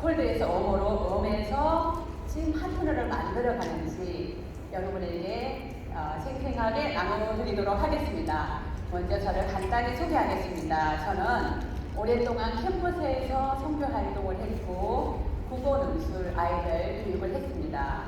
콜드에서 웜으로, 웜에서 지금 핫토너를 만들어 가는지 여러분에게 생생하게 나눠드리도록 하겠습니다. 먼저 저를 간단히 소개하겠습니다. 저는 오랫동안 캠퍼스에서 선교 활동을 했고 국어 논술 아이들 교육을 했습니다.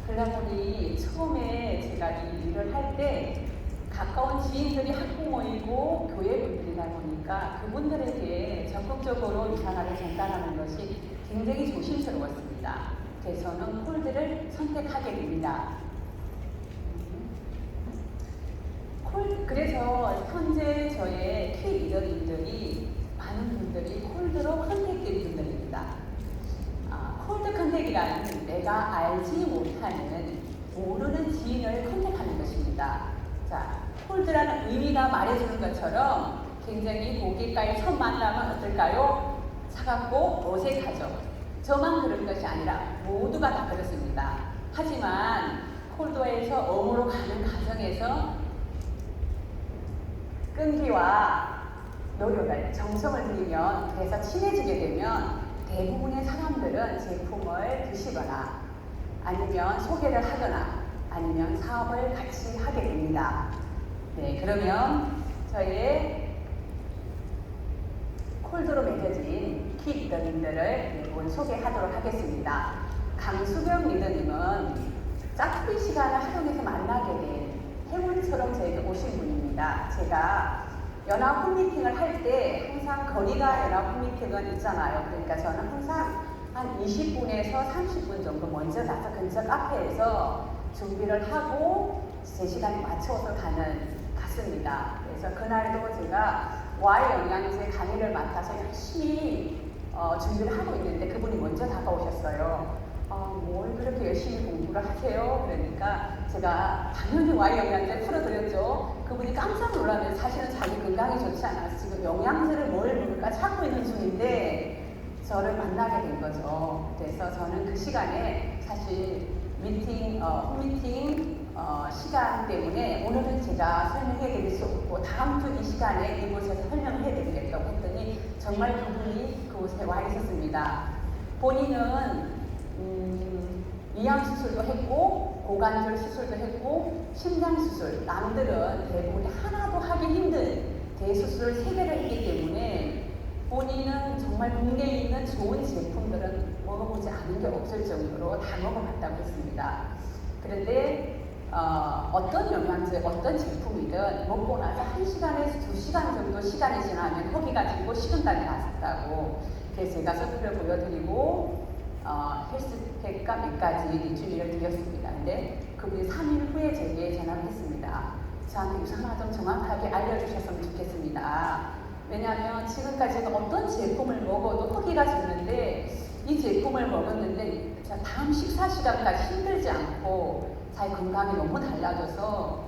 그러다 보니 처음에 제가 이 일을 할 때 가까운 지인들이 학부모이고 교회분들이다 보니까 그분들에게 적극적으로 이산화를 전달하는 것이 굉장히 조심스러웠습니다. 그래서 저는 콜드를 선택하게 됩니다. 그래서 현재 저의 키 리더님들이 많은 분들이 콜드로 컨택된 분들입니다. 콜드 컨택이라는 내가 알지 못하는 모르는 지인을 컨택하는 것입니다. 자, 콜드라는 의미가 말해주는 것처럼 굉장히 고객과의 첫 만남은 어떨까요? 차갑고 어색하죠. 저만 그런 것이 아니라 모두가 다 그렇습니다. 하지만 콜드에서 웜으로 가는 과정에서 끈기와 노력을, 정성을 들이면, 그래서 친해지게 되면 대부분의 사람들은 제품을 드시거나 아니면 소개를 하거나 아니면 사업을 같이 하게 됩니다. 네, 그러면 저의 콜드로 맺어진 키 리더님들을 여러분 소개하도록 하겠습니다. 강수경 리더님은 짜투리 시간을 활용해서 만나게 된 행운처럼 저에게 오신 분입니다. 제가 연합 홈미팅을 할 때 항상 거리가 연합 홈미팅은 있잖아요. 그러니까 저는 항상 한 20분에서 30분 정도 먼저 가서 근처 카페에서 준비를 하고 제 시간에 맞춰서 갔습니다. 그래서 그날도 제가 Y 영양제 강의를 맡아서 열심히 준비를 하고 있는데 그분이 먼저 다가오셨어요. 뭘 그렇게 열심히 공부를 하세요? 그러니까 제가 당연히 Y 영양제 풀어드렸죠. 그분이 깜짝 놀라면 사실은 자기 건강이 좋지 않아서 지금 영양제를 뭘 먹을까 찾고 있는 중인데 저를 만나게 된 거죠. 그래서 저는 그 시간에 사실 홈미팅 시간 때문에 오늘은 제가 설명해 드릴 수 없고 다음 주 이 시간에 이곳에서 설명을 해 드리겠다고 했더니 정말 그분이 그곳에 와 있었습니다. 본인은 이양수술도 했고 고관절 수술도 했고 심장수술, 남들은 대부분 하나도 하기 힘든 대수술을 3개를 했기 때문에 본인은 정말 국내에 있는 좋은 제품들은 먹어보지 않은 게 없을 정도로 다 먹어봤다고 했습니다. 그런데 어떤 영양제, 어떤 제품이든 먹고 나서 1시간에서 2시간 정도 시간이 지나면 허기가 지고 식은땀이 났다고. 그래서 제가 서술을 보여드리고 헬스팩과 몇 가지 일주일을 드렸습니다. 근데 그분이 3일 후에 제게 전화를 했습니다. 저한테 유산화 좀 정확하게 알려주셨으면 좋겠습니다. 왜냐하면 지금까지 제가 어떤 제품을 먹어도 허기가 지는데 이 제품을 먹었는데 다음 식사 시간까지 힘들지 않고 자기 건강이 너무 달라져서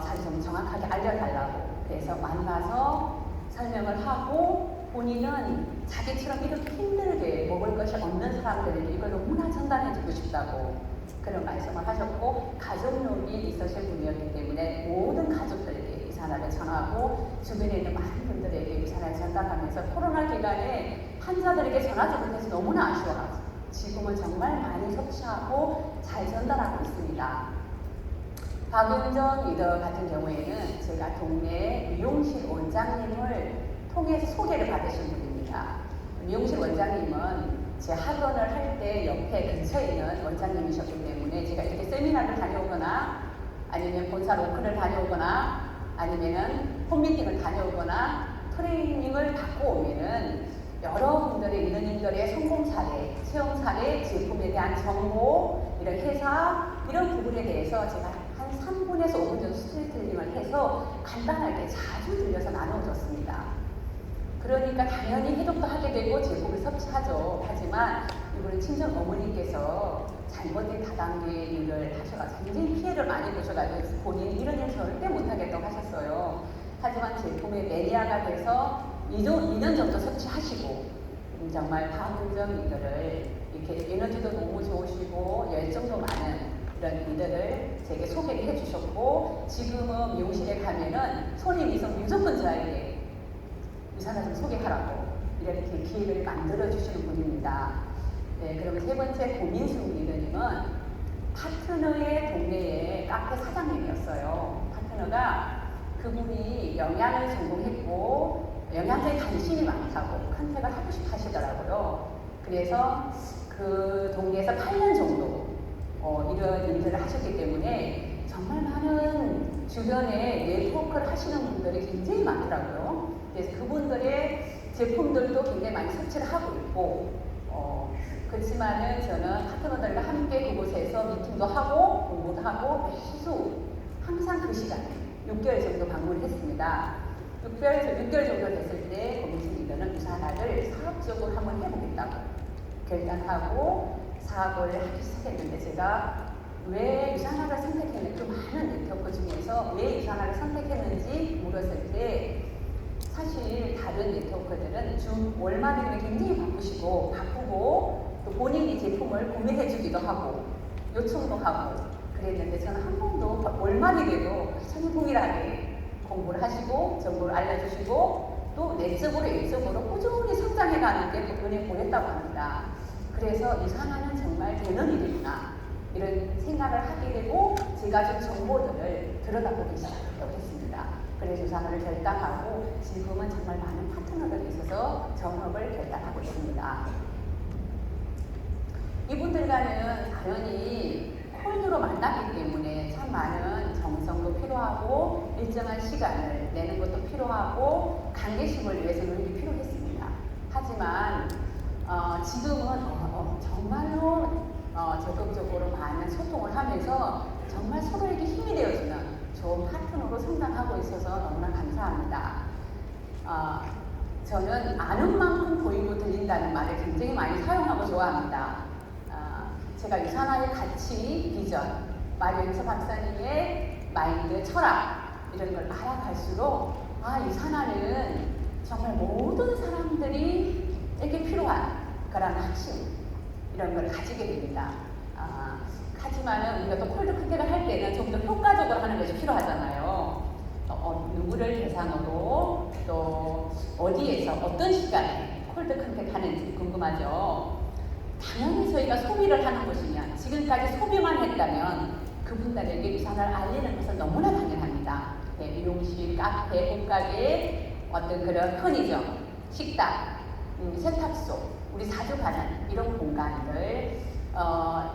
자기 좀 정확하게 알려달라고. 그래서 만나서 설명을 하고 본인은 자기처럼 이렇게 힘들게 먹을 것이 없는 사람들에게 이걸 너무나 전달해주고 싶다고 그런 말씀을 하셨고 가족력이 있으실 분이었기 때문에 모든 가족들에게 유산화를 전하고 주변에 있는 많은 분들에게 유산화를 전달하면서 코로나 기간에 환자들에게 전하지 못해서 너무나 아쉬워하죠. 지금은 정말 많이 섭취하고 잘 전달하고 있습니다. 박은정 리더 같은 경우에는 제가 동네 미용실 원장님을 통해서 소개를 받으신 분입니다. 미용실 원장님은 제 학원을 할 때 옆에 근처에 있는 원장님이셨기 때문에 제가 이렇게 세미나를 다녀오거나 아니면 본사 로크를 다녀오거나 아니면은 홈미팅을 다녀오거나 트레이닝을 받고 오면은 여러분들의 리더님들의 성공 사례, 채용 사례, 제품에 대한 정보, 이런 회사, 이런 부분에 대해서 제가 한 3분에서 5분 정도 스토리텔링을 해서 간단하게 자주 들려서 나눠줬습니다. 그러니까 당연히 해독도 하게 되고 제품을 섭취하죠. 하지만 이번에 친정 어머니께서 잘못된 다단계 일을 하셔가지고 굉장히 피해를 많이 보셔가지고 본인이 이런 일 절대 못하겠다고 하셨어요. 하지만 제품의 매니아가 돼서 2년 정도 섭취하시고 정말 박은정 리더를 이렇게 에너지도 너무 좋으시고 열정도 많은 이런 리더를 제게 소개를 해주셨고 지금은 미용실에 가면은 손님 있으면 무조건 저에게 유산화 좀 소개하라고 이렇게 기회를 만들어 주시는 분입니다. 네, 그럼 세 번째 고민숙 리더님은 파트너의 동네의 카페 사장님이었어요. 파트너가 그분이 영양을 전공했고 영양제에 관심이 많다고 컨택을 하고 싶어 하시더라고요. 그래서 그 동네에서 8년 정도 이런 일들을 하셨기 때문에 정말 많은 주변에 네트워크를 하시는 분들이 굉장히 많더라고요. 그래서 그분들의 제품들도 굉장히 많이 섭취를 하고 있고 그렇지만은 저는 파트너들과 함께 그곳에서 미팅도 하고 공부도 하고 매주 항상 그 시간에 6개월 정도 방문을 했습니다. 6개월 정도 됐을 때 고민숙 리더는 유산화를 사업적으로 한번 해보겠다고 결단하고 사업을 하기 시작했는데 제가 왜 유산화를 선택했는지 그 많은 네트워크 중에서 왜 유산화를 선택했는지 물었을 때 사실 다른 네트워크들은 주 월말 되면 굉장히 바쁘고 또 본인이 제품을 구매해 주기도 하고 요청도 하고 그랬는데 저는 한 번도 월말이 돼도 전혀 동일하게 공부를 하시고 정보를 알려주시고 또 내적으로 외적으로 꾸준히 성장해가는 게 눈에 보였다고 합니다. 그래서 유산화는 정말 되는 일이구나 이런 생각을 하게 되고 제가 준 정보들을 들여다보기 시작했습니다. 그래서 유산화를 결단하고 지금은 정말 많은 파트너들이 있어서 전업을 결단하고 있습니다. 이분들과는 당연히 콜드로 만났기 때문에 참 많은 정성도 필요하고 일정한 시간을 내는 것도 필요하고 관계심을 위해서 노력이 필요했습니다. 하지만 지금은 정말로 적극적으로 많은 소통을 하면서 정말 서로에게 힘이 되어주는 좋은 파트너로 성장하고 있어서 너무나 감사합니다. 저는 아는 만큼 보이고 들린다는 말을 굉장히 많이 사용하고 좋아합니다. 제가 유산화의 가치, 비전, 마리엔서 박사님의 마인드, 철학 이런 걸 알아갈수록 유산화는 정말 모든 사람들이 에게 필요한 그런 확신 이런 걸 가지게 됩니다. 하지만 우리가 또 콜드 컨택을 할 때는 좀 더 효과적으로 하는 것이 필요하잖아요. 누구를 대상으로 또 어디에서 어떤 시간에 콜드 컨택 하는지 궁금하죠. 당연히 저희가 소비를 하는 것이면 지금까지 소비만 했다면 그분들에게 유산화를 알리는 것은 너무나 당연합니다. 네, 미용실, 카페, 옷가게, 어떤 그런 편의점, 식당, 세탁소, 우리 자주 가는 이런 공간들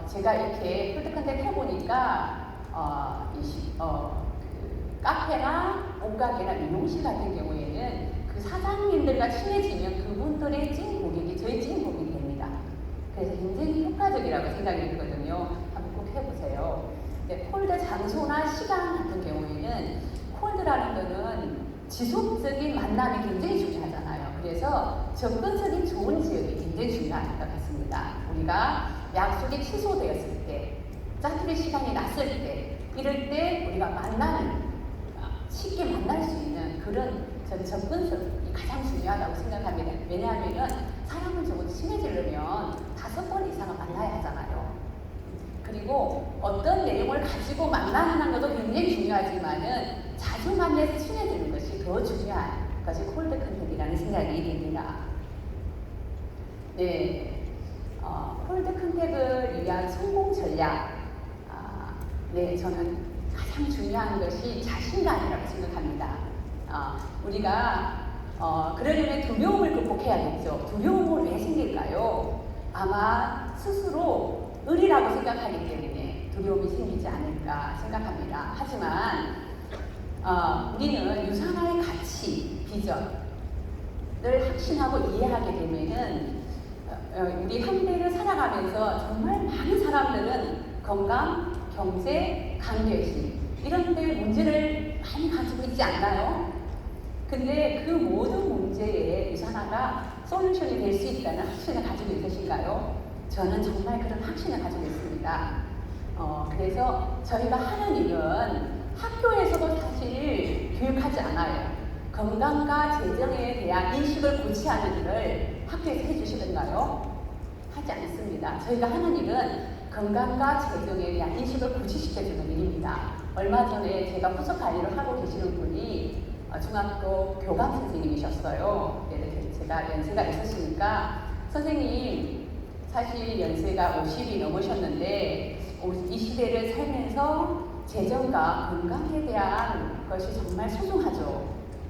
제가 이렇게 콜드 컨택 해보니까 카페나 옷가게나 미용실 같은 경우에는 그 사장님들과 친해지면 그분들의 찐 고객이 저희 찐 고객이 됩니다. 그래서 굉장히 효과적이라고 생각이 들거든요. 한번 꼭 해보세요. 네, 콜드 장소나 시간 같은 경우에는 콜드라는 거는 지속적인 만남이 굉장히 중요하잖아요. 그래서 접근성이 좋은 지역이 굉장히 중요한 것 같습니다. 우리가 약속이 취소되었을 때, 짜투리 시간이 났을 때, 이럴 때 우리가 쉽게 만날 수 있는 그런 접근성이 가장 중요하다고 생각합니다. 왜냐하면 사람을 조금 친해지려면 5번 이상은 만나야 하잖아요. 그리고 어떤 내용을 가지고 만나는 것도 굉장히 중요하지만은 자주 만나서 친해지는 것이 더 중요한 것이 콜드 컨택이라는 생각이 듭니다. 네, 콜드 컨택을 위한 성공 전략. 네, 저는 가장 중요한 것이 자신감이라고 생각합니다. 우리가 그러려면 두려움을 극복해야겠죠. 두려움은 왜 생길까요? 아마 스스로 의리라고 생각하기 때문에 두려움이 생기지 않을까 생각합니다. 하지만 우리는 유산화의 가치, 비전을 확신하고 이해하게 되면은 우리 현대를 살아가면서 정말 많은 사람들은 건강, 경제, 관계심 이런 데 문제를 많이 가지고 있지 않나요? 근데 그 모든 문제에 유산화가 솔루션이 될 수 있다는 확신을 가지고 있으신가요? 저는 정말 그런 확신을 가지고 있습니다. 그래서 저희가 하는 일은 학교에서도 사실 교육하지 않아요. 건강과 재정에 대한 인식을 고취하는 일을 학교에서 해주시던가요? 하지 않습니다. 저희가 하는 일은 건강과 재정에 대한 인식을 고취시켜주는 일입니다. 얼마 전에 제가 후속 관리를 하고 계시는 분이 중학교 교감 선생님이셨어요. 제가 제가 연세가 있으시니까 선생님 사실 연세가 50이 넘으셨는데 이 시대를 살면서 재정과 건강에 대한 것이 정말 소중하죠.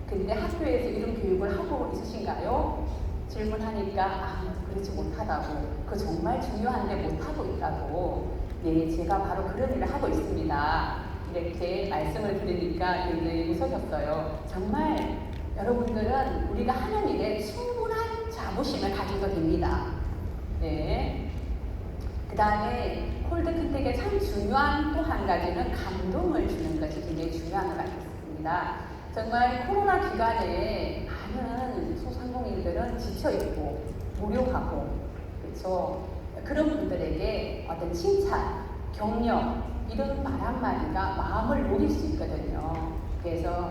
근데 학교에서 이런 교육을 하고 있으신가요? 질문하니까 그렇지 못하다고, 그거 정말 중요한데 못하고 있다고. 네, 제가 바로 그런 일을 하고 있습니다. 이렇게 말씀을 드리니까 굉장히 웃으셨어요. 정말 여러분들은 우리가 하는 일에 충분한 자부심을 가지고 됩니다. 네. 그 다음에 콜드 컨택의 참 중요한 또 한 가지는 감동을 주는 것이 굉장히 중요한 것 같습니다. 정말 코로나 기간에 많은 소상공인들은 지쳐있고 무료하고 그렇죠. 그런 분들에게 어떤 칭찬, 격려 이런 말 한마디가 마음을 녹일 수 있거든요. 그래서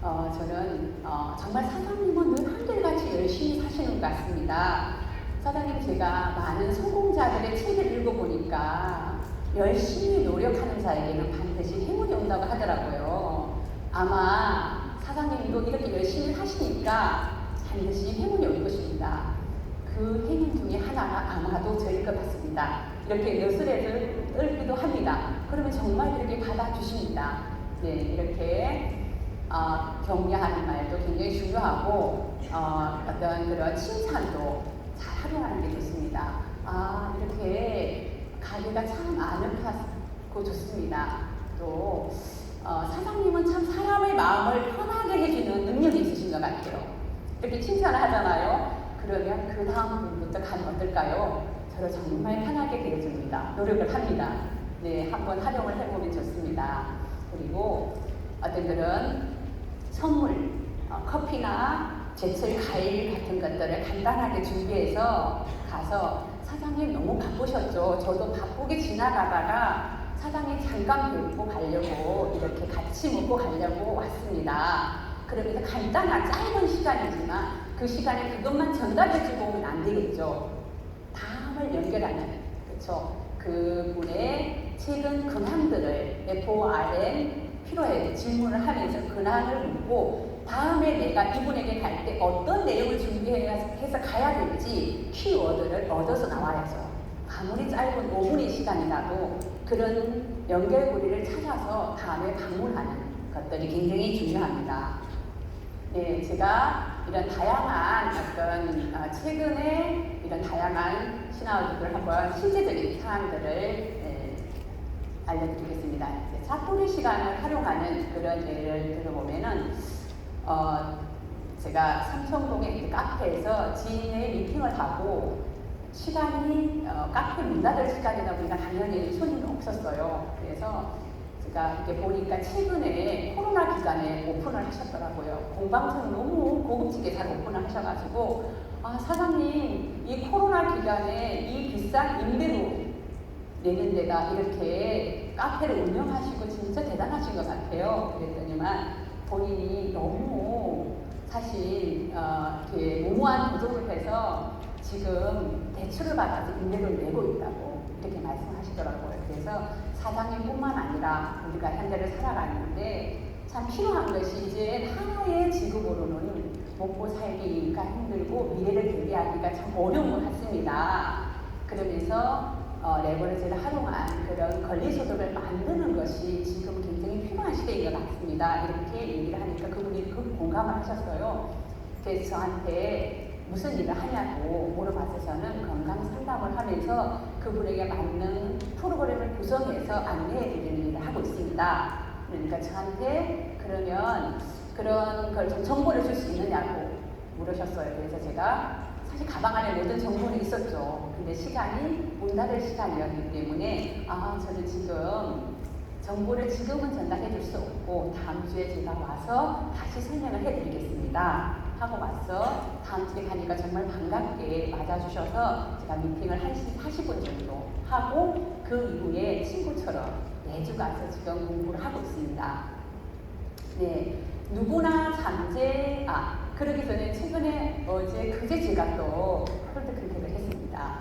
저는 정말 사장님은 늘 한결같이 열심히 사시는 것 같습니다. 사장님, 제가 많은 성공자들의 책을 읽어보니까 열심히 노력하는 자에게는 반드시 행운이 온다고 하더라고요. 아마 사장님도 이렇게 열심히 하시니까 반드시 행운이 올 것입니다. 그 행운 중에 하나가 아마도 저일 것 같습니다. 이렇게 너스레를 떨기도 합니다. 그러면 정말 이렇게 받아주십니다. 네, 이렇게 격려하는 말도 굉장히 중요하고 어떤 그런 칭찬도 잘 활용하는 게 좋습니다. 이렇게 가게가 참 아늑하고 좋습니다. 또 사장님은 참 사람의 마음을 편하게 해주는 능력이 있으신 것 같아요. 이렇게 칭찬을 하잖아요. 그러면 그 다음 분부터 가면 어떨까요? 저를 정말 편하게 대해줍니다. 노력을 합니다. 네, 한번 활용을 해보면 좋습니다. 그리고 어떤 그런 선물, 커피나 제철 과일 같은 것들을 간단하게 준비해서 가서 사장님 너무 바쁘셨죠? 저도 바쁘게 지나가다가 사장님 잠깐 뵙고 가려고 이렇게 같이 먹고 가려고 왔습니다. 그러면서 간단한 짧은 시간이지만 그 시간에 그것만 전달해주고 오면 안 되겠죠. 다음을 연결하는, 그렇죠. 그분의 최근 근황들을 FORN 필요해 질문을 하면서 근황을 묻고 다음에 내가 이분에게 갈 때 어떤 내용을 준비해서 가야 될지 키워드를 얻어서 나와야죠. 아무리 짧은 5분의 시간이라도 그런 연결고리를 찾아서 다음에 방문하는 것들이 굉장히 중요합니다. 네, 제가 이런 다양한 어떤 최근에 이런 다양한 시나리오들을 한번 실제적인 상황들을 알려드리겠습니다. 사토리 시간을 활용하는 그런 예를 들어보면은 제가 삼성동의 카페에서 지인의 미팅을 하고 시간이 카페 문 닫을 시간이다 보니까 당연히 손님이 없었어요. 그래서 제가 이렇게 보니까 최근에 코로나 기간에 오픈을 하셨더라고요. 공방처럼 너무 고급지게 잘 오픈을 하셔가지고 사장님 이 코로나 기간에 이 비싼 임대료 내는 데가 이렇게 카페를 운영하시고 진짜 대단하신 것 같아요. 그랬더니만 본인이 너무 사실 이렇게 무모한 도전을 해서 지금 대출을 받아서 임대료를 내고 있다고 이렇게 말씀하시더라고요. 그래서 사장님뿐만 아니라 우리가 현재를 살아가는데 참 필요한 것이 이제 하나의 직업으로는 먹고 살기가 힘들고 미래를 대비하기가 참 어려운 것 같습니다. 그러면서 레버리지를 활용한 그런 권리소득을 만드는 것이 지금 굉장히 필요한 시대인 것 같습니다. 이렇게 얘기를 하니까 그분이 공감을 하셨어요. 그래서 저한테 무슨 일을 하냐고 물어봐서 저는 건강 상담을 하면서 그분에게 맞는 프로그램을 구성해서 안내해 드리는 일을 하고 있습니다. 그러니까 저한테 그러면 그런 걸 좀 정보를 줄 수 있느냐고 물으셨어요. 그래서 제가 사실 가방 안에 모든 정보는 있었죠. 근데 시간이 문 닫을 시간이었기 때문에 저는 지금 정보를 지금은 전달해 줄 수 없고 다음 주에 제가 와서 다시 설명을 해 드리겠습니다 하고 와서 다음 주에 가니까 정말 반갑게 맞아주셔서 제가 미팅을 40분 정도 하고 그 이후에 친구처럼 매주 가서 지금 공부를 하고 있습니다. 네, 누구나 그러기 전에 최근에 그제 제가 또 콜드 컨택을 했습니다.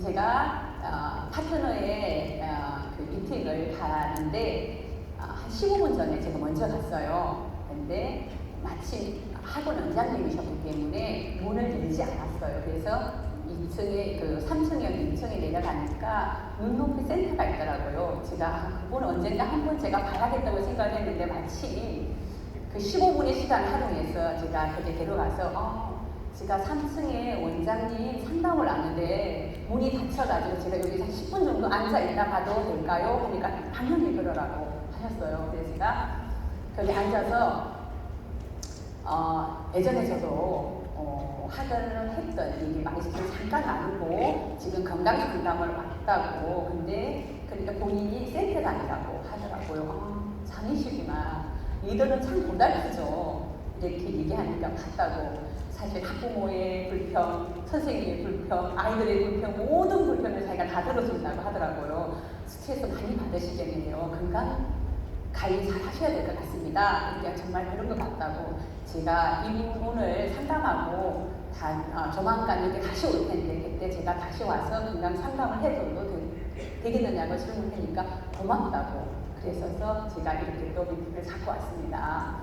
제가 파트너의 그 미팅을 가는데 한 15분 전에 제가 먼저 갔어요. 근데 마침 학원 원장님이셨기 때문에 문을 열지 않았어요. 그래서 2층에 3층에 2층에 내려가니까 눈높이 센터가 있더라고요. 제가 그분 언젠가 한번 제가 봐야겠다고 생각을 했는데 마침 그 15분의 시간을 활용해서 제가 거기에 데려가서 제가 3층에 원장님 상담을 하는데 문이 닫혀가지고 제가 여기서 10분 정도 앉아 있다 가도 될까요? 그러니까 당연히 그러라고 하셨어요. 그래서 제가 거기 앉아서 예전에 저도 학원을 했던 얘기 말씀을 잠깐 나누고 지금 건강 상담을 왔다고. 근데 그러니까 본인이 센터 다니라고 하더라고요. 장이시구나. 리더는 참 고달프죠. 이렇게 얘기하니까 맞다고. 사실 학부모의 불평, 선생님의 불평, 아이들의 불평, 모든 불평을 자기가 다 들어준다고 하더라고요. 스트레스 많이 받으시겠네요. 건강 관리 잘 하셔야 될 것 같습니다. 그러니까 정말 그런 것 같다고. 제가 이분 오늘 상담하고 조만간 이렇게 다시 올 텐데 그때 제가 다시 와서 건강 상담을 해줘도 되겠느냐고 질문하니까 고맙다고. 그래서 제가 이렇게 또 미팅을 잡고 왔습니다.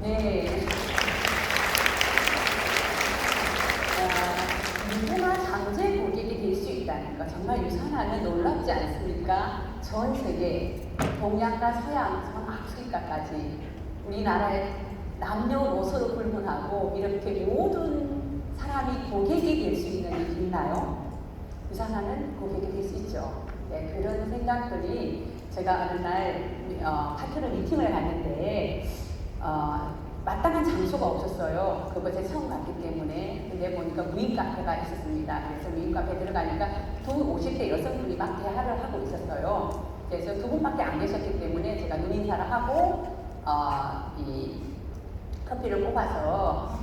네. 누구나 잠재 고객이 될 수 있다는 거 정말 유산하는 놀랍지 않습니까? 전 세계 동양과 서양, 전 아프리카까지 우리나라의 남녀노소로 불문하고 이렇게 모든 사람이 고객이 될 수 있는 일이 있나요? 유산하는 고객이 될 수 있죠. 네, 그런 생각들이 제가 어느 날 파트너 미팅을 갔는데 마땅한 장소가 없었어요. 그것에 처음 갔기 때문에. 근데 보니까 무인 카페가 있었습니다. 그래서 무인 카페 들어가니까 두 50대 여성분이 막 대화를 하고 있었어요. 그래서 두 분밖에 안 계셨기 때문에 제가 눈인사를 하고 이 커피를 뽑아서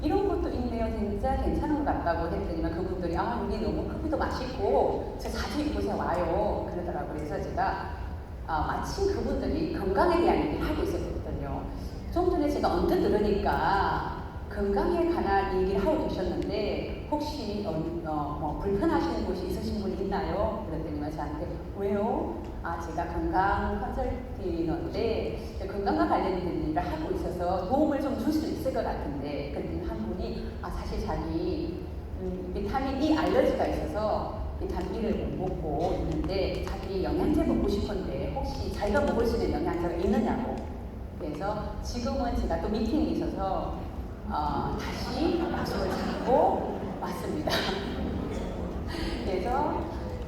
이런 것도 있네요. 진짜 괜찮은 것 같다고 했더니만 그분들이 여기 너무 커피도 맛있고 저 자주 이곳에 와요. 그러더라고요. 그래서 제가 마침 그분들이 건강에 대한 얘기를 하고 있었거든요. 좀 전에 제가 언뜻 들으니까 건강에 관한 얘기를 하고 계셨는데 혹시 뭐 불편하시는 곳이 있으신 분이 있나요? 그랬더니만 저한테 왜요? 제가 건강 컨설팅인데 건강과 관련된 일을 하고 있어서 도움을 좀 줄 수 있을 것 같은데 그랬더니 한 분이 사실 자기 비타민 E 알러지가 있어서 비타민 E를 못 먹고 있는데 자기 영양제 먹고 싶은데 혹시 자기가 먹을 수 있는 영양제가 있느냐고. 그래서 지금은 제가 또 미팅이 있어서 다시 약속을 잡고 왔습니다. 그래서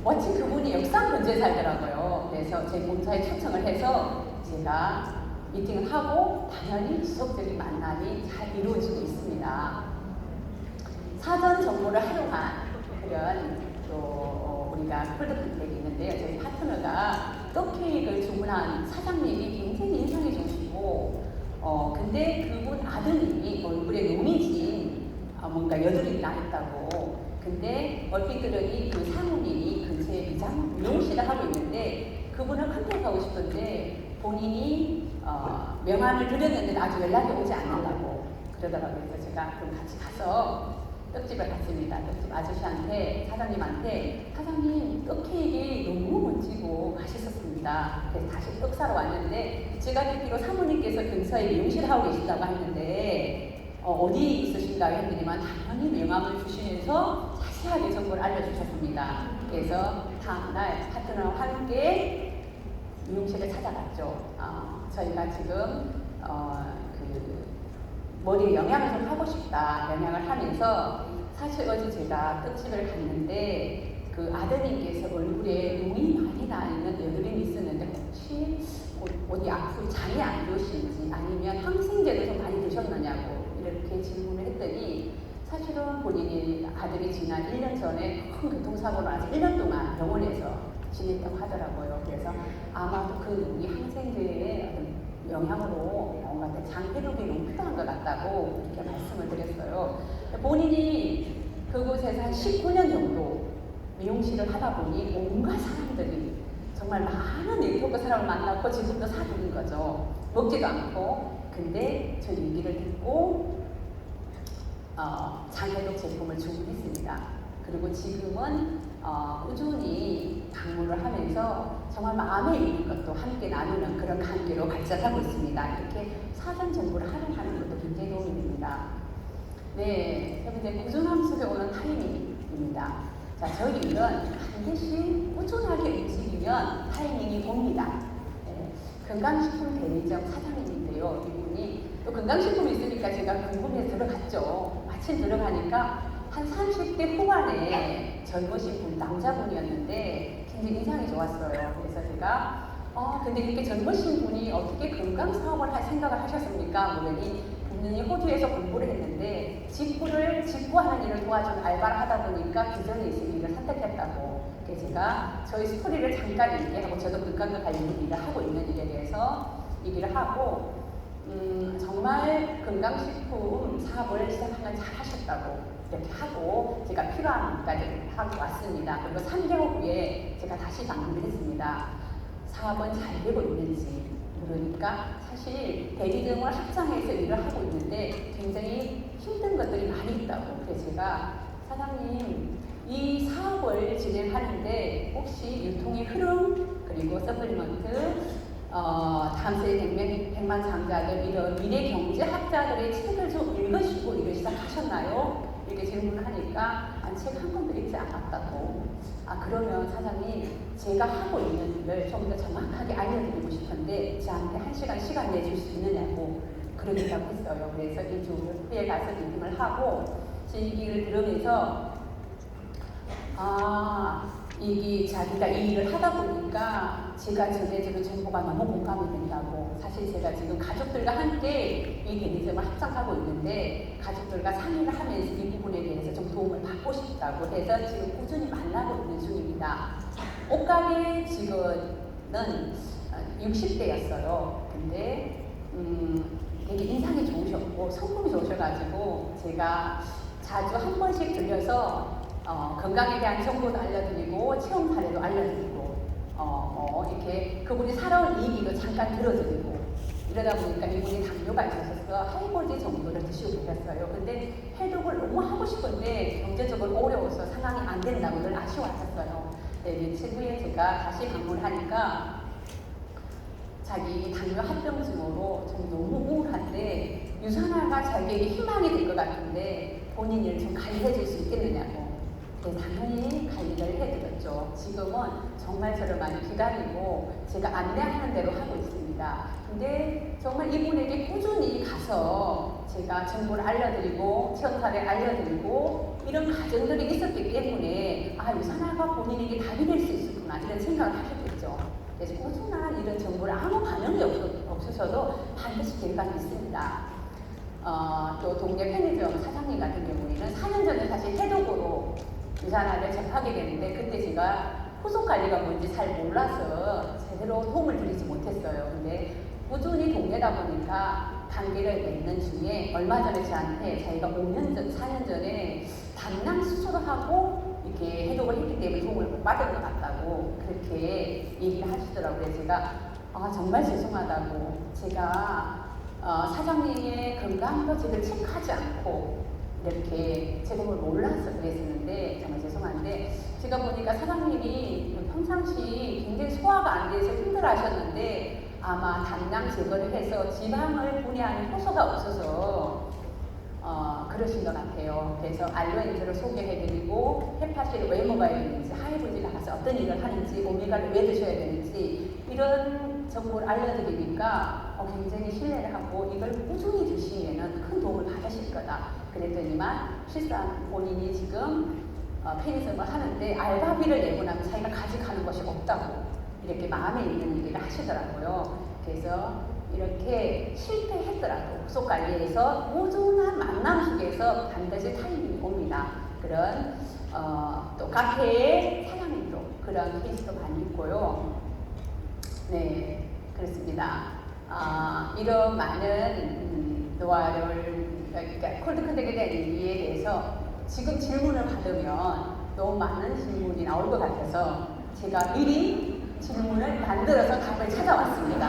마침 그분이 역삼 근처에 살더라고요. 그래서 제 본사에 초청을 해서 제가 미팅을 하고 당연히 지속적인 만남이 잘 이루어지고 있습니다. 사전 정보를 활용한 그런 또 우리가 콜드 컨택이 있는데요. 저희 파트너가 떡 케이크를 주문한 사장님이 굉장히 인상이 좋으시고 근데 그분 아드님이 얼굴에 눈이 진 뭔가 여드름이 나 있다고. 근데 얼핏 들으니 그 사모님이 근처에 미용실을 하고 있는데 그분을 컨택하고 싶은데 본인이 명함을 드렸는데 아직 연락이 오지 않는다고 그러더라고요. 그래서 제가 그럼 같이 가서 떡집을 갔습니다. 떡집 아저씨한테 사장님 떡 케이크 너무 멋지고 맛있었습니다. 그래서 다시 떡 사러 왔는데 제가 듣기로 사모님께서 근처에 미용실 하고 계신다고 했는데 어디 있으신가요? 했더니만 당연히 명함을 주시면서 자세하게 정보를 알려주셨습니다. 그래서 다음날 파트너와 함께 미용실을 찾아갔죠. 저희가 지금 머리에 영양을 좀 하고 싶다. 영양을 하면서 사실 어제 제가 떡집을 갔는데 그 아드님께서 얼굴에 눈이 많이 나 있는 여드름이 있었는데 혹시 어디 장이 안 좋으신지 아니면 항생제도 좀 많이 드셨느냐고 이렇게 질문을 했더니 사실은 본인이 아들이 지난 1년 전에 큰 교통사고로 나서 1년 동안 병원에서 지냈다고 하더라고요. 그래서 아마도 그 눈이 항생제의 어떤 영향으로 뭔가 장 해독이 너무 필요한 것 같다고 이렇게 말씀을 드렸어요. 본인이 그곳에서 한 19년 정도 미용실을 하다 보니 온갖 사람들이 정말 많은 네트워크 사람을 만났고 지금도 사귀는 거죠. 먹지도 않고. 근데 저 얘기를 듣고 장해독 제품을 주문했습니다. 그리고 지금은 꾸준히 방문을 하면서 정말 마음에 있는 것도 함께 나누는 그런 관계로 발전하고 있습니다. 이렇게 사전 정보를 활용하는 것도 굉장히 도움이 됩니다. 네, 세 번째, 꾸준함 속에 오는 타이밍입니다. 자, 저희는 반드시 꾸준하게 움직이면 타이밍이 옵니다. 네, 건강식품 대리점 사장님인데요. 이분이 또 건강식품이 있으니까 제가 궁금해서 들어갔죠. 마침 들어가니까 한 30대 후반에 젊으신 분, 남자분이었는데 굉장히 인상이 좋았어요. 그래서 제가 근데 이렇게 젊으신 분이 어떻게 건강 사업을 할 생각을 하셨습니까? 그러니 분명히 호주에서 공부를 했는데 직구하는 일을 도와주는 알바를 하다 보니까 기존에 있을 일을 선택했다고. 그래서 제가 저희 스토리를 잠깐 얘기하고 저도 건강과 관련된 일을 하고 있는 일에 대해서 얘기를 하고 정말 건강식품 사업을 시작하면 잘 하셨다고 이렇게 하고 제가 필요한 것까지 하고 왔습니다. 그리고 3개월 후에 제가 다시 방문을 했습니다. 사업은 잘 되고 있는지. 그러니까 사실 대리점을 확장해서 일을 하고 있는데 굉장히 힘든 것들이 많이 있다고. 그래서 제가 사장님 이 사업을 진행하는데 혹시 유통의 흐름 그리고 서플리먼트 다음 세대 100만 장자들 이런 미래 경제학자들의 책을 좀 읽으시고 일을 시작하셨나요? 이렇게 질문을 하니까 책 한 권도 읽지 않았다고. 그러면 사장님 제가 하고 있는 일을 좀 더 정확하게 알려드리고 싶은데 저한테 1시간 시간 내줄 수 있느냐고 그러겠다고 했어요. 그래서 2주 후에 가서 미팅을 하고 제 얘기를 들으면서 이게 자기가 이 일을 하다 보니까 제가 전해주는 정보가 너무 공감이 된다고. 사실 제가 지금 가족들과 함께 이 대리점을 확장하고 있는데 가족들과 상의를 하면서 이 부분에 대해서 좀 도움을 받고 싶다고 해서 지금 꾸준히 만나고 있는 중입니다. 옷가게 직원은 60대였어요. 근데 되게 인상이 좋으셨고 성품이 좋으셔가지고 제가 자주 한 번씩 들려서 건강에 대한 정보도 알려드리고 체험 사례도 알려드리고 이렇게 그분이 살아온 얘기도 잠깐 들어드리고 이러다 보니까 이분이 당뇨가 있어서 할아버지 정도를 드시고 계셨어요. 근데 해독을 너무 하고 싶은데 경제적으로 어려워서 상황이 안 된다고 늘 아쉬워하셨어요. 네, 며칠 후에 제가 다시 방문하니까 자기 당뇨 합병증으로 좀 너무 우울한데 유산화가 자기에게 희망이 될 것 같은데 본인을 좀 관리해 줄 수 있겠느냐고. 당연히 관리를 해드렸죠. 지금은 정말 저를 많이 기다리고 제가 안내하는 대로 하고 있습니다. 근데 정말 이분에게 꾸준히 가서 제가 정보를 알려드리고 체험 사례 알려드리고 이런 과정들이 있었기 때문에 유산화가 본인에게 답이 될 수 있었구나 이런 생각을 하셨겠죠. 그래서 꾸준한 이런 정보를 아무 반응이 없으셔도 반드시 결과는 있습니다. 또 동네 편의점 사장님 같은 경우에는 4년 전에 사실 해독으로 유산화를 접하게 되는데 그때 제가 후속 관리가 뭔지 잘 몰라서 제대로 도움을 드리지 못했어요. 근데 꾸준히 동네다 보니까 관계를 맺는 중에 얼마 전에 저한테 자기가 5년 전, 4년 전에 담낭 수술을 하고 이렇게 해독을 했기 때문에 도움을 받은 것 같다고 그렇게 얘기를 하시더라고요. 그래서 제가 정말 죄송하다고 제가 사장님의 건강도 제대로 체크하지 않고 이렇게 제공을 몰라서 그랬었는데 정말 죄송한데 제가 보니까 사장님이 평상시 굉장히 소화가 안 돼서 힘들어 하셨는데 아마 담낭 제거를 해서 지방을 분해하는 효소가 없어서 그러신 것 같아요. 그래서 알로엔즈를 소개해드리고 헤파시를 왜 먹어야 되는지 하이브지가 가서 어떤 일을 하는지 오메가를 왜 드셔야 되는지 이런 정보를 알려드리니까 굉장히 신뢰를 하고 이걸 꾸준히 드시면 큰 도움을 받으실 거다. 그랬더니만 실상 본인이 지금 편의점을 하는데 알바비를 내고 나면 자기가 가져가는 것이 없다고 이렇게 마음에 있는 얘기를 하시더라고요. 그래서 이렇게 실패했더라도 후속 관리에서 꾸준한 만남 속에서 반드시 타이밍이 옵니다. 그런 또 카페의 사장님도 그런 케이스도 많이 있고요. 네, 그렇습니다. 이런 많은 노화를 그러니까 콜드컨택에 대한 얘기에 대해서 지금 질문을 받으면 너무 많은 질문이 나올 것 같아서 제가 미리 질문을 만들어서 답을 찾아왔습니다.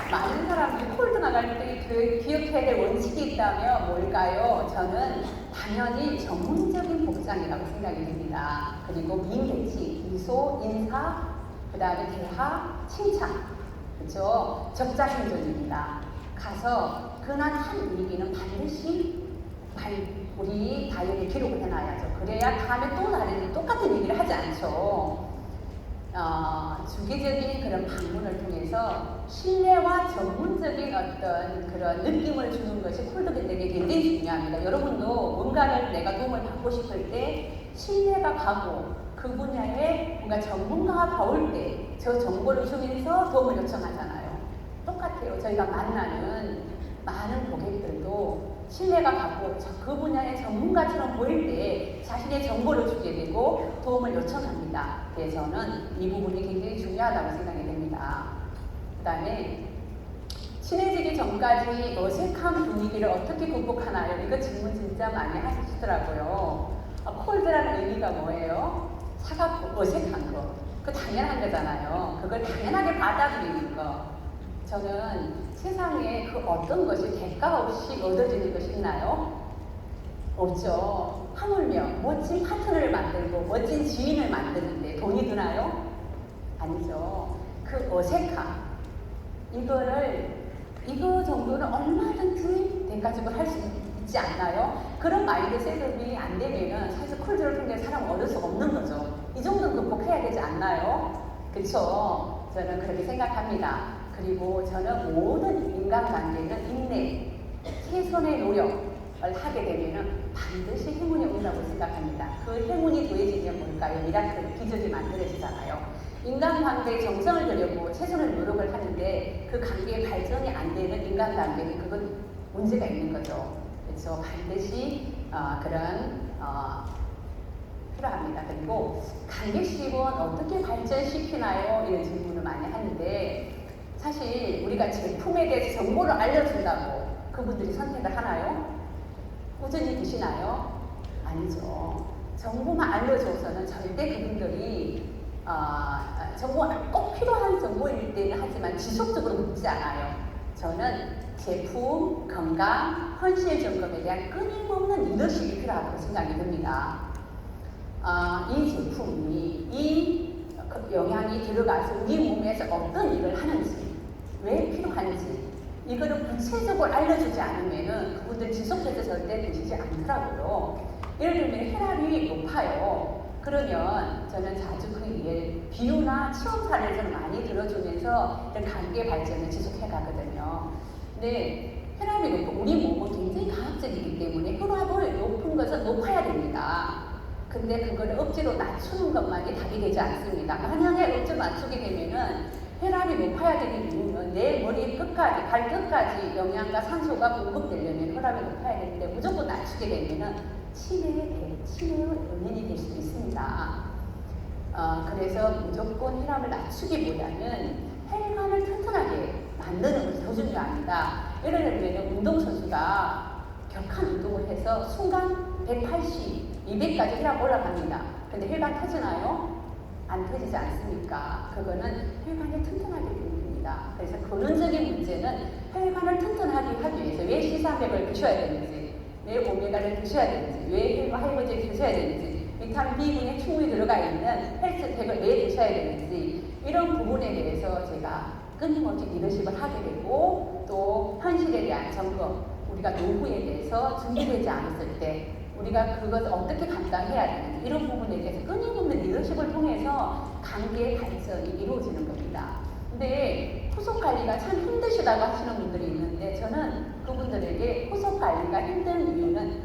많은 사람들이 콜드나 나갈 때 기억해야 될 원칙이 있다면 뭘까요? 저는 당연히 전문적인 복장이라고 생각이 됩니다. 그리고 미인계치, 미소, 인사, 그 다음에 대화, 칭찬, 그렇죠? 적자생존입니다. 가서 그날 한 얘기는 반드시 우리 다이어리에 기록을 해놔야죠. 그래야 다음에 또 다른 똑같은 얘기를 하지 않죠. 주기적인 그런 방문을 통해서 신뢰와 전문적인 어떤 그런 느낌을 주는 것이 콜드밴드에게 굉장히 중요합니다. 여러분도 뭔가를 내가 도움을 받고 싶을 때 신뢰가 가고 그 분야에 뭔가 전문가가 나올 때 저 정보를 주면서 도움을 요청하잖아요. 똑같아요. 저희가 만나는 많은 고객들도 신뢰가 가고 그 분야의 전문가처럼 보일 때 자신의 정보를 주게 되고 도움을 요청합니다. 그래서 저는 이 부분이 굉장히 중요하다고 생각이 됩니다. 그 다음에 친해지기 전까지 어색한 분위기를 어떻게 극복하나요? 이거 질문 진짜 많이 하시더라고요. 콜드라는 의미가 뭐예요? 차갑고 어색한 거. 그거 당연한 거잖아요. 그걸 당연하게 받아들이는 거. 저는 세상에 그 어떤 것이 대가 없이 얻어지는 것이 있나요? 없죠. 하물며 멋진 파트너를 만들고 멋진 지인을 만드는데 돈이 드나요? 아니죠. 그 어색함, 이거 정도는 얼마든지 대가적으로 할 수 있지 않나요? 그런 마인드 셋업이 안 되면은 사실 콜드를 통해 사람 얻을 수 없는 거죠. 이 정도는 극복해야 되지 않나요? 그렇죠? 저는 그렇게 생각합니다. 그리고 저는 모든 인간관계는 인내, 최선의 노력을 하게 되면은 반드시 행운이 온다고 생각합니다. 그 행운이 더해지면 뭘까요? 미라클, 기적이 만들어지잖아요. 인간관계에 정성을 들이고 최선의 노력을 하는데 그 관계의 발전이 안 되는 인간관계는 그건 문제가 있는 거죠. 그래서 반드시 필요합니다. 그리고 관계식은 어떻게 발전시키나요? 이런 질문을 많이 하는데 사실 우리가 제품에 대해서 정보를 알려준다고 그분들이 선택을 하나요? 꾸준히 드시나요? 아니죠. 정보만 알려줘서는 절대 그분들이 꼭 필요한 정보일 때는 하지만 지속적으로 묻지 않아요. 저는 제품, 건강, 헌실 점검에 대한 끊임없는 리더십이 필요하다고 생각이 듭니다. 이 제품이 영양이 들어가서 우리 몸에서 어떤 일을 하는지, 왜 필요한지 이거를 구체적으로 알려주지 않으면은 그분들 지속해서 절대 드시지 않더라고요. 예를 들면 혈압이 높아요. 그러면 저는 자주 그 위에 비유나 체험 사례를 좀 많이 들어주면서 관계 발전을 지속해 가거든요. 근데 혈압이 높고 우리 몸은 굉장히 과학적이기 때문에 혈압을 높은 것은 높아야 됩니다. 근데 그걸 억지로 낮추는 것만이 답이 되지 않습니다. 만약에 억지로 낮추게 되면은 혈압이 높아야 되는 이유는 내 머리 끝까지, 발끝까지 영양과 산소가 공급되려면 혈압이 높아야 되는데 무조건 낮추게 되면은 치매의 원인이 될 수도 있습니다. 그래서 무조건 혈압을 낮추기보다는 혈관을 튼튼하게 만드는 것이 더 중요합니다. 예를 들면 운동선수가 격한 운동을 해서 순간 180, 200까지 혈압 올라갑니다. 근데 혈관 터지나요? 안 터지지 않습니까? 그거는 혈관이 튼튼하게 됩니다. 그래서 근원적인 문제는 혈관을 튼튼하게 하기 위해서 왜 C300을 드셔야 되는지, 왜 오메가를 드셔야 되는지, 왜 하이버제를 드셔야 되는지, 비타민 B군에 충분히 들어가 있는 헬스팩을 왜 드셔야 되는지 이런 부분에 대해서 제가 끊임없이 리더십을 하게 되고 또 현실에 대한 점검, 우리가 노후에 대해서 준비되지 않았을 때 우리가 그것을 어떻게 감당해야 되는지 이런 부분에 대해서 끊임없는 리더십을 통해서 관계의 발전이 이루어지는 겁니다. 근데 후속 관리가 참 힘드시다고 하시는 분들이 있는데 저는 그분들에게 후속 관리가 힘든 이유는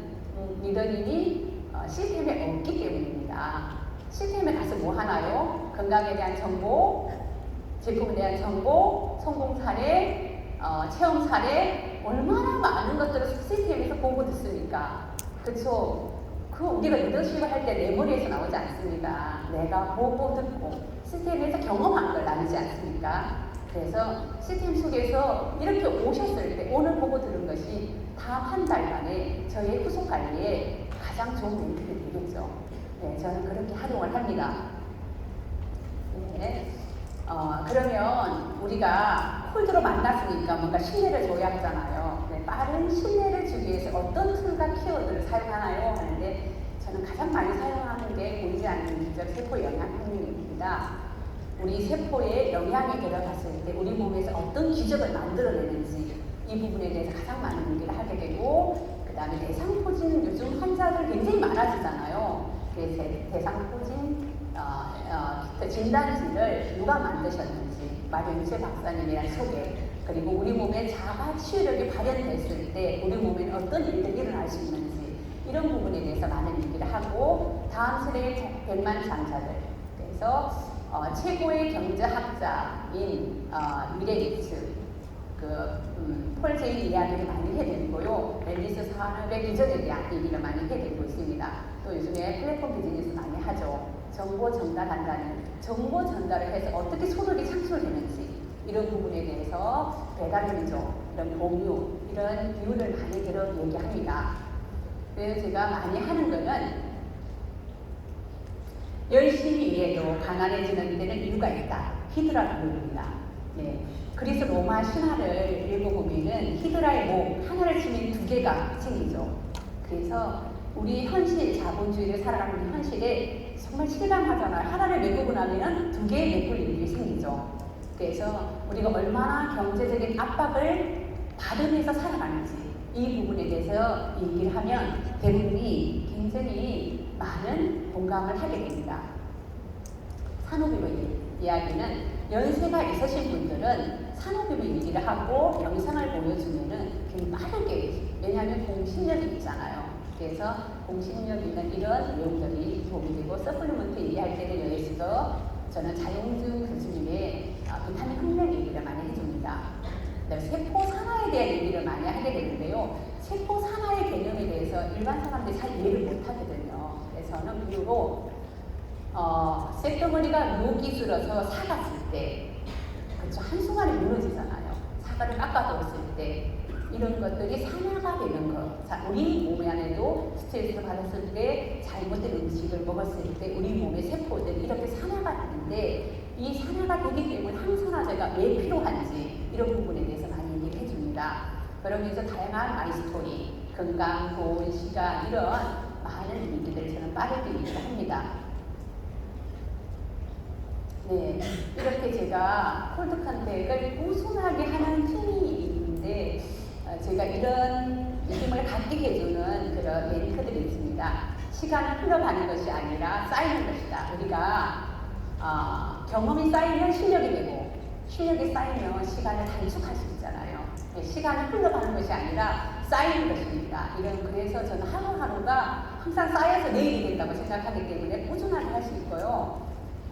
리더님이 시스템에 없기 때문입니다. 시스템에 가서 뭐 하나요? 건강에 대한 정보, 제품에 대한 정보, 성공 사례, 체험 사례 얼마나 많은 것들을 시스템에서 보고 듣습니까? 그렇죠. 우리가 리더십을 할 때 내 머리에서 나오지 않습니다. 내가 보고 듣고 시스템에서 경험한 걸 나누지 않습니까? 그래서 시스템 속에서 이렇게 오셨을 때 오늘 보고 들은 것이 다음 한 달간의 저의 후속 관리에 가장 좋은 멘트가 되겠죠. 네, 저는 그렇게 활용을 합니다. 네. 그러면 우리가 콜드로 만났으니까 뭔가 신뢰를 줘야 하잖아요. 네, 빠른 신뢰를 주기 위해서 어떤 툴과 키워드를 사용하나요? 하는데 저는 가장 많이 사용하는 게 보이지 않는 기적 세포 영양학입니다. 우리 세포에 영양이 들어갔을 때 우리 몸에서 어떤 기적을 만들어내는지 이 부분에 대해서 가장 많은 얘기를 하게 되고, 그 다음에 대상포진 요즘 환자들 굉장히 많아지잖아요. 그래서 대상포진 진단지를 누가 만드셨는지, 마령세 박사님이란 소개, 그리고 우리 몸의 자가 치유력이 발현됐을 때 우리 몸에는 어떤 일들이 일어날 수 있는지, 이런 부분에 대해서 많은 얘기를 하고, 다음 세대의 100만 장자들, 그래서 최고의 경제학자인 미레리츠 폴 제인 이야기를 많이 해드리고요. 앨리스 산업의 기적에 대한 얘기를 많이 해드리고 있습니다. 또 요즘에 플랫폼 비즈니스 많이 하죠. 정보 전달한다는, 정보 전달을 해서 어떻게 소득이 창출되는지, 이런 부분에 대해서 배달 민족, 이런 공유, 이런 비율을 많이 들어 얘기합니다. 그래서 제가 많이 하는 거는 열심히 일해도 가난해지는 데는 이유가 있다. 히드라 비율입니다. 네. 그래서 로마 신화를 읽어보면은 히드라의 목 하나를 치면 두 개가 생기죠. 그래서 우리 현실 자본주의를 살아가는 현실에 정말 실감하잖아요. 하나를 메꾸고 나면은 두 개의 메꿀 일이 생기죠. 그래서 우리가 얼마나 경제적인 압박을 받으면서 살아가는지 이 부분에 대해서 얘기를 하면 대부분이 굉장히 많은 공감을 하게 됩니다. 산후비로 이야기는 연세가 있으신 분들은 산후비로 얘기를 하고 영상을 보여주면은 굉장히 빠르게, 왜냐하면 공신력이 있잖아요. 그래서 공신력 있는 이런 내용들이 도움이 되고, 서플리먼트 얘기할 때는 여기서 저는 자용준 교수님의 비타민 흡력 얘기를 많이 해줍니다. 세포 산화에 대한 얘기를 많이 하게 되는데요. 세포 산화의 개념에 대해서 일반 사람들이 잘 이해를 못 하거든요. 그래서 저는 비유로 쇳덩어리가 녹이 들어서 사갔을 때, 그렇죠, 한순간에 무너지잖아요. 사과를 깎아뒀을 때 이런 것들이 산화가 되는 것. 자, 우리 몸 안에도 스트레스를 받았을 때, 잘못된 음식을 먹었을 때 우리 몸의 세포들이 이렇게 산화가 되는데, 이 산화가 되기 때문에 항산화제가 왜 필요한지 이런 부분에 대해서 많이 얘기를 해줍니다. 그러면서 다양한 마이스토리, 건강, 돈, 시간, 이런 많은 얘기들을 저는 빠르게 얘기를 합니다. 네, 이렇게 제가 콜드 컨택을 우sun하게 하는 힘이 있는데, 제가 이런 느낌을 갖게 해주는 그런 멘트들이 있습니다. 시간은 흘러가는 것이 아니라 쌓이는 것이다. 우리가 경험이 쌓이면 실력이 되고, 실력이 쌓이면 시간을 단축할 수 있잖아요. 네, 시간은 흘러가는 것이 아니라 쌓이는 것입니다. 그래서 저는 하루하루가 항상 쌓여서 내일이 된다고 생각하기 때문에 꾸준하게 할 수 있고요.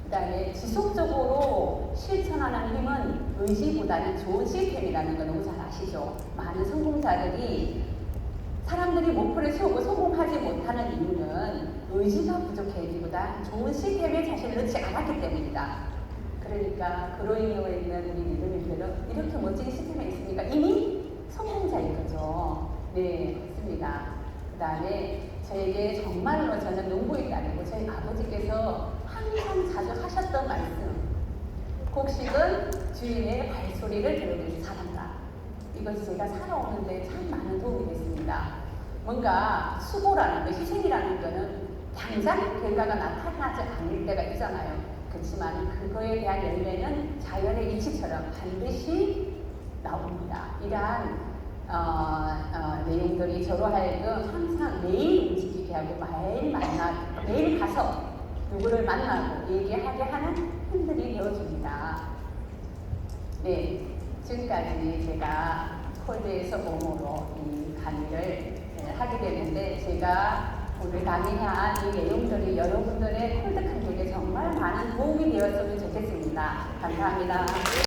그 다음에 지속적으로 실천하는 힘은 의지보다는 좋은 시스템이라는 거 너무 잘 아시죠? 많은 성공자들이, 사람들이 목표를 세우고 성공하지 못하는 이유는 의지가 부족해지보다 좋은 시스템에 자신을 넣지 않았기 때문이다. 그러니까 그로잉어에 있는 우리 리더님들은 이렇게 멋진 시스템에 있으니까 이미 성공자인 거죠. 네, 맞습니다. 그 다음에 저에게 정말로 저는 농부인이 아니고 저희 아버지께서 항상 자주 하셨던 말씀, 곡식은 주인의 발소리를 들으면서 자란다. 이것이 제가 살아오는데 참 많은 도움이 됐습니다. 뭔가 수고라는 거, 희생이라는 거는 당장 결과가 나타나지 않을 때가 있잖아요. 그렇지만 그거에 대한 열매는 자연의 이치처럼 반드시 나옵니다. 이러한 내용들이 저로 하여금 항상 매일 움직이게 하고 매일 가서 누구를 만나고 얘기하게 하는 힘들이 되어줍니다. 네, 지금까지 제가 콜드에서 몸으로 이 강의를 하게 되는데, 제가 오늘 강의한 이 내용들이 여러분들의 콜드 컨택에 정말 많은 도움이 되었으면 좋겠습니다. 감사합니다.